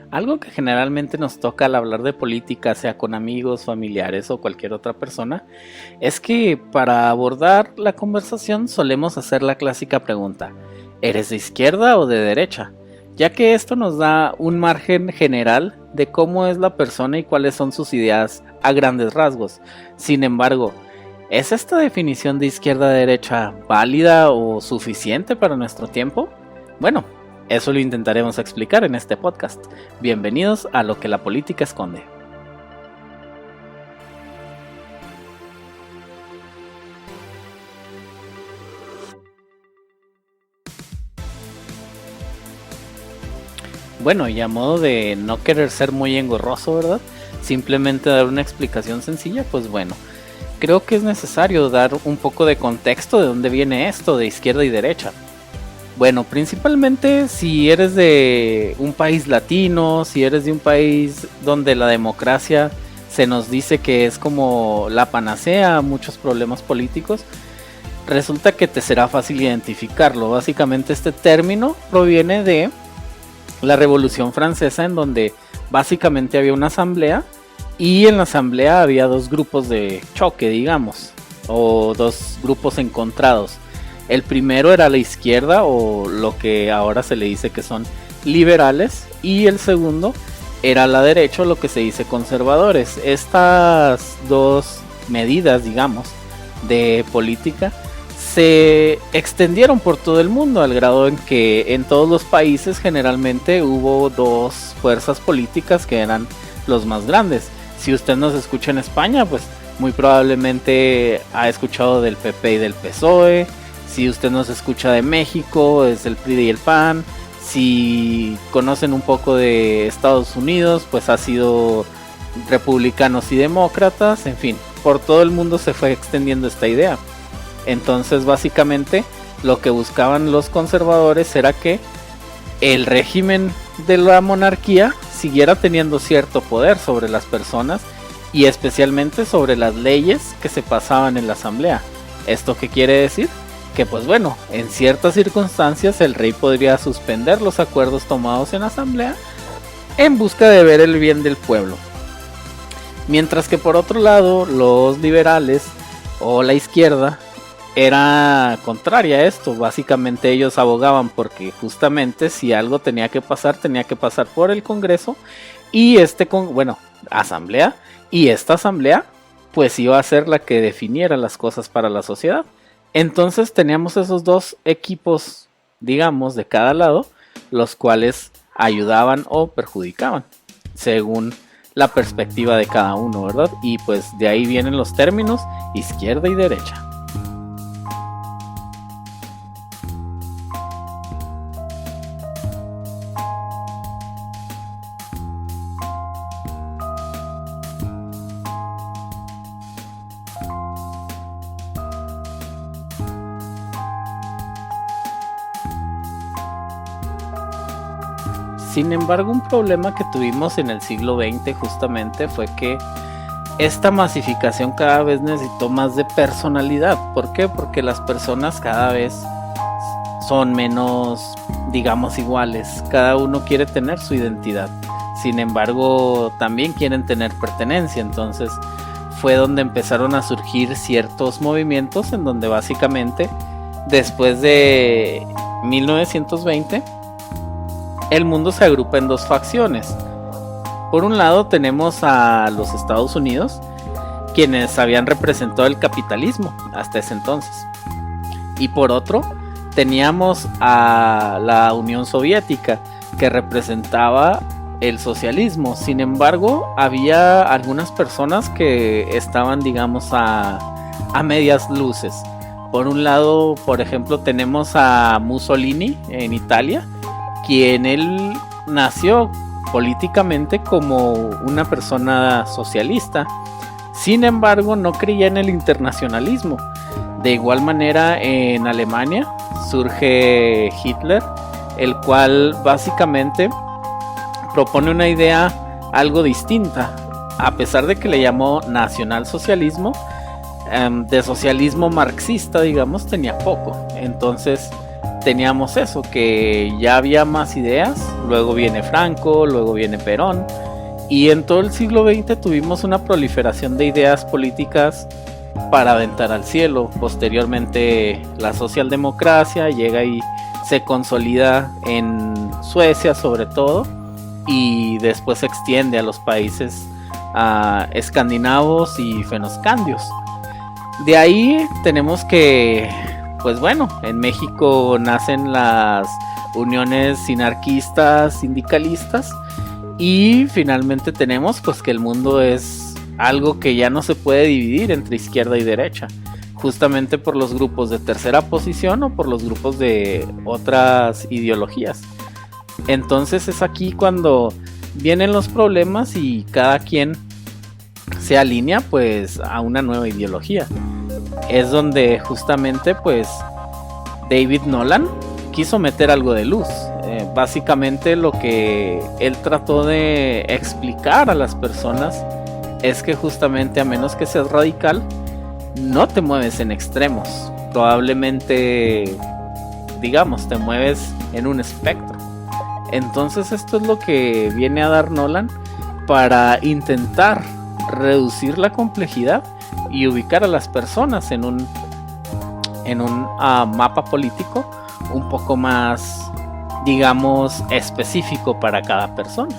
Algo que generalmente nos toca al hablar de política, sea con amigos, familiares o cualquier otra persona, es que para abordar la conversación solemos hacer la clásica pregunta: ¿eres de izquierda o de derecha? Ya que esto nos da un margen general de cómo es la persona y cuáles son sus ideas a grandes rasgos. Sin embargo, ¿es esta definición de izquierda-derecha válida o suficiente para nuestro tiempo? Bueno, eso lo intentaremos explicar en este podcast. Bienvenidos a Lo que la política esconde. Bueno, y a modo de no querer ser muy engorroso, ¿verdad? Simplemente dar una explicación sencilla, pues bueno, creo que es necesario dar un poco de contexto de dónde viene esto de izquierda y derecha. Bueno, principalmente si eres de un país latino, si eres de un país donde la democracia se nos dice que es como la panacea a muchos problemas políticos, resulta que te será fácil identificarlo. Básicamente este término proviene de la Revolución Francesa, en donde básicamente había una asamblea y en la asamblea había dos grupos de choque, digamos, o dos grupos encontrados. El primero era la izquierda, o lo que ahora se le dice que son liberales, y el segundo era la derecha, o lo que se dice conservadores. Estas dos medidas, digamos, de política se extendieron por todo el mundo, al grado en que en todos los países generalmente hubo dos fuerzas políticas que eran los más grandes. Si usted nos escucha en España, pues muy probablemente ha escuchado del PP y del PSOE. Si usted nos escucha de México, es el PRI y el PAN. Si conocen un poco de Estados Unidos, pues ha sido republicanos y demócratas. En fin, por todo el mundo se fue extendiendo esta idea. Entonces básicamente lo que buscaban los conservadores era que el régimen de la monarquía siguiera teniendo cierto poder sobre las personas y especialmente sobre las leyes que se pasaban en la asamblea. ¿Esto qué quiere decir? Que pues bueno, en ciertas circunstancias el rey podría suspender los acuerdos tomados en la asamblea en busca de ver el bien del pueblo. Mientras que por otro lado los liberales o la izquierda era contraria a esto. Básicamente ellos abogaban porque justamente si algo tenía que pasar por el Congreso y asamblea, y esta asamblea pues iba a ser la que definiera las cosas para la sociedad. Entonces teníamos esos dos equipos, digamos, de cada lado, los cuales ayudaban o perjudicaban según la perspectiva de cada uno, ¿verdad? Y pues de ahí vienen los términos izquierda y derecha. Sin embargo, un problema que tuvimos en el siglo XX justamente fue que esta masificación cada vez necesitó más de personalidad. ¿Por qué? Porque las personas cada vez son menos, digamos, iguales. Cada uno quiere tener su identidad. Sin embargo, también quieren tener pertenencia. Entonces fue donde empezaron a surgir ciertos movimientos en donde básicamente después de 1920 el mundo se agrupa en dos facciones. Por un lado tenemos a los Estados Unidos, quienes habían representado el capitalismo hasta ese entonces. Y por otro, teníamos a la Unión Soviética, que representaba el socialismo. Sin embargo, había algunas personas que estaban, digamos, a medias luces. Por un lado, por ejemplo, tenemos a Mussolini en Italia, quien él nació políticamente como una persona socialista. Sin embargo, no creía en el internacionalismo. De igual manera, en Alemania surge Hitler, el cual básicamente propone una idea algo distinta. A pesar de que le llamó nacionalsocialismo, de socialismo marxista, digamos, tenía poco. Entonces teníamos eso, que ya había más ideas luego viene Franco, luego viene Perón, y en todo el siglo XX tuvimos una proliferación de ideas políticas para aventar al cielo. Posteriormente la socialdemocracia llega y se consolida en Suecia sobre todo, y después se extiende a los países escandinavos y fennoscandios. De ahí tenemos que, pues bueno, en México nacen las uniones sinarquistas, sindicalistas, y finalmente tenemos pues que el mundo es algo que ya no se puede dividir entre izquierda y derecha, justamente por los grupos de tercera posición o por los grupos de otras ideologías. Entonces es aquí cuando vienen los problemas y cada quien se alinea pues a una nueva ideología. Es donde justamente pues David Nolan quiso meter algo de luz. Básicamente lo que él trató de explicar a las personas es que justamente, a menos que seas radical, no te mueves en extremos. Probablemente, digamos, te mueves en un espectro. Entonces esto es lo que viene a dar Nolan para intentar reducir la complejidad y ubicar a las personas en un mapa político un poco más, digamos, específico para cada persona.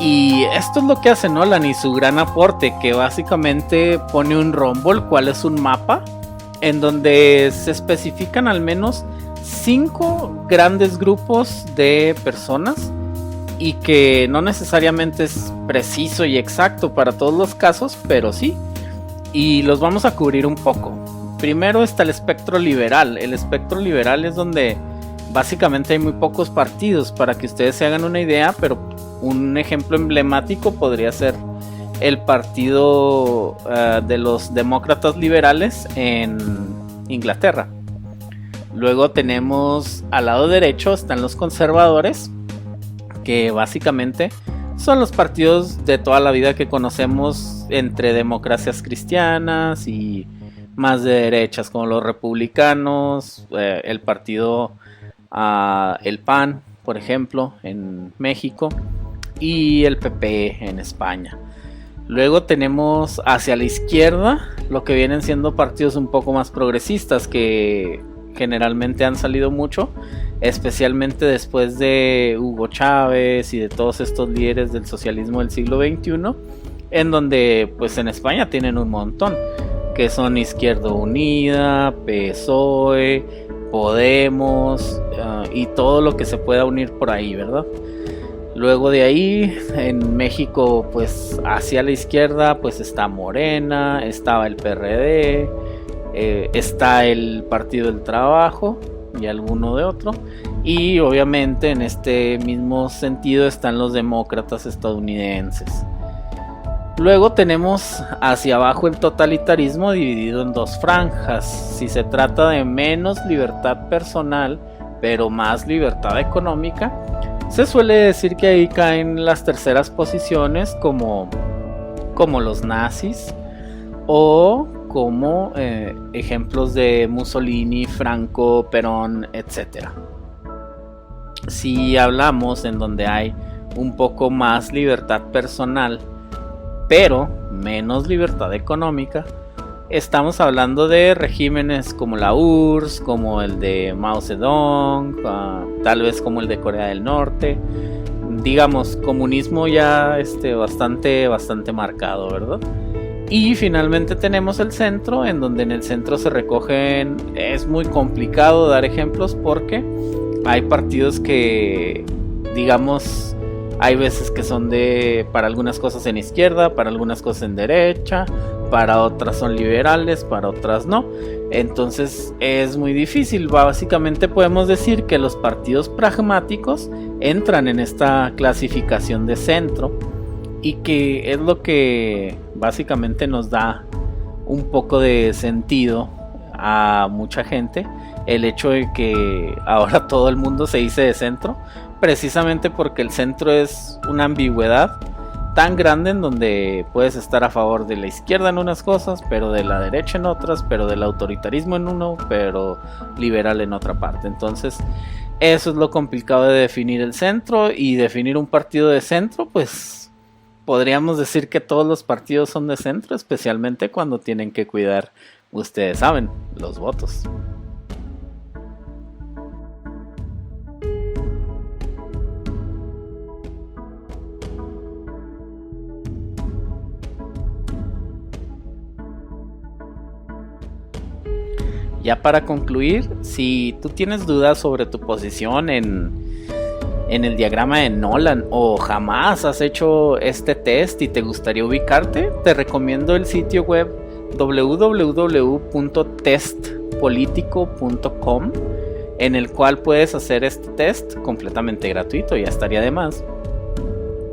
Y esto es lo que hace Nolan y su gran aporte, que básicamente pone un rombo, el cual es un mapa en donde se especifican al menos 5 grandes grupos de personas, y que no necesariamente es preciso y exacto para todos los casos, pero sí, y los vamos a cubrir un poco. Primero está el espectro liberal. El espectro liberal es donde básicamente hay muy pocos partidos, para que ustedes se hagan una idea, pero un ejemplo emblemático podría ser el partido de los demócratas liberales en Inglaterra. Luego tenemos al lado derecho están los conservadores, que básicamente son los partidos de toda la vida que conocemos, entre democracias cristianas y más de derechas, como los republicanos, el partido el PAN, por ejemplo, en México, y el PP en España. Luego tenemos hacia la izquierda lo que vienen siendo partidos un poco más progresistas, que generalmente han salido mucho, especialmente después de Hugo Chávez y de todos estos líderes del socialismo del siglo XXI, en donde pues en España tienen un montón, que son Izquierda Unida, PSOE, Podemos, y todo lo que se pueda unir por ahí, ¿verdad? Luego de ahí, en México, pues hacia la izquierda, pues está Morena, estaba el PRD, está el Partido del Trabajo y alguno de otro. Y obviamente en este mismo sentido están los demócratas estadounidenses. Luego tenemos hacia abajo el totalitarismo, dividido en 2 franjas. Si se trata de menos libertad personal, pero más libertad económica, se suele decir que ahí caen las terceras posiciones, como los nazis, o como ejemplos de Mussolini, Franco, Perón, etc. Si hablamos en donde hay un poco más libertad personal, pero menos libertad económica, estamos hablando de regímenes como la URSS, como el de Mao Zedong, tal vez como el de Corea del Norte. Digamos, comunismo ya bastante marcado, ¿verdad? Y finalmente tenemos el centro, en donde en el centro se recogen, es muy complicado dar ejemplos porque hay partidos que, digamos, hay veces que son para algunas cosas en izquierda, para algunas cosas en derecha, para otras son liberales, para otras no. Entonces es muy difícil. Básicamente podemos decir que los partidos pragmáticos entran en esta clasificación de centro, y que es lo que básicamente nos da un poco de sentido a mucha gente el hecho de que ahora todo el mundo se dice de centro, precisamente porque el centro es una ambigüedad tan grande en donde puedes estar a favor de la izquierda en unas cosas, pero de la derecha en otras, pero del autoritarismo en uno, pero liberal en otra parte. Entonces eso es lo complicado de definir el centro, y definir un partido de centro, pues podríamos decir que todos los partidos son de centro, especialmente cuando tienen que cuidar, ustedes saben, los votos. Ya para concluir, si tú tienes dudas sobre tu posición en el diagrama de Nolan, o jamás has hecho este test y te gustaría ubicarte, te recomiendo el sitio web www.testpolitico.com, en el cual puedes hacer este test completamente gratuito, ya estaría de más,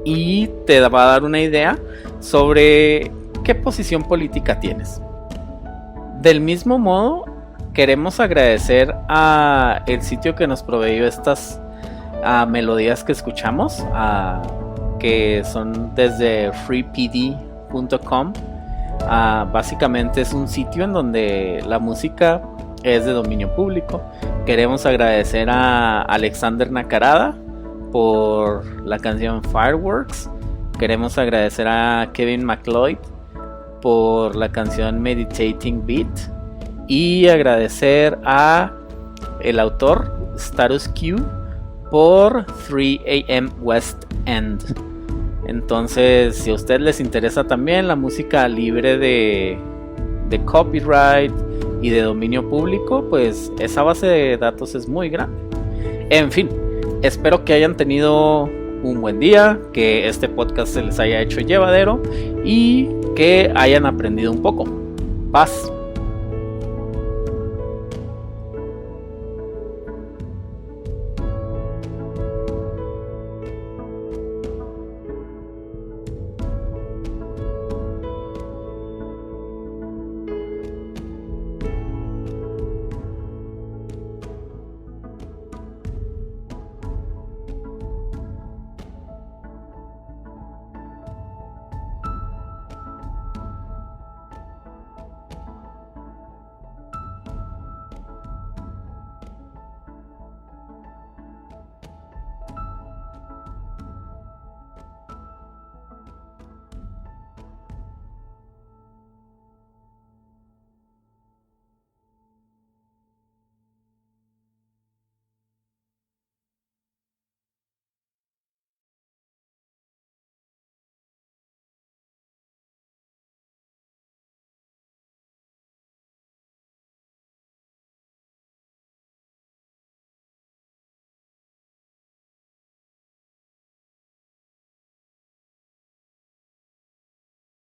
y te va a dar una idea sobre qué posición política tienes. Del mismo modo, queremos agradecer a el sitio que nos proveyó estas melodías que escuchamos, que son desde freepd.com. Básicamente es un sitio en donde la música es de dominio público. Queremos agradecer a Alexander Nakarada por la canción Fireworks. Queremos agradecer a Kevin MacLeod por la canción Meditating Beat, y agradecer a el autor Status Q por 3 AM West End. Entonces, si a ustedes les interesa también la música libre de copyright y de dominio público, pues esa base de datos es muy grande. En fin, espero que hayan tenido un buen día, que este podcast se les haya hecho llevadero y que hayan aprendido un poco. Paz.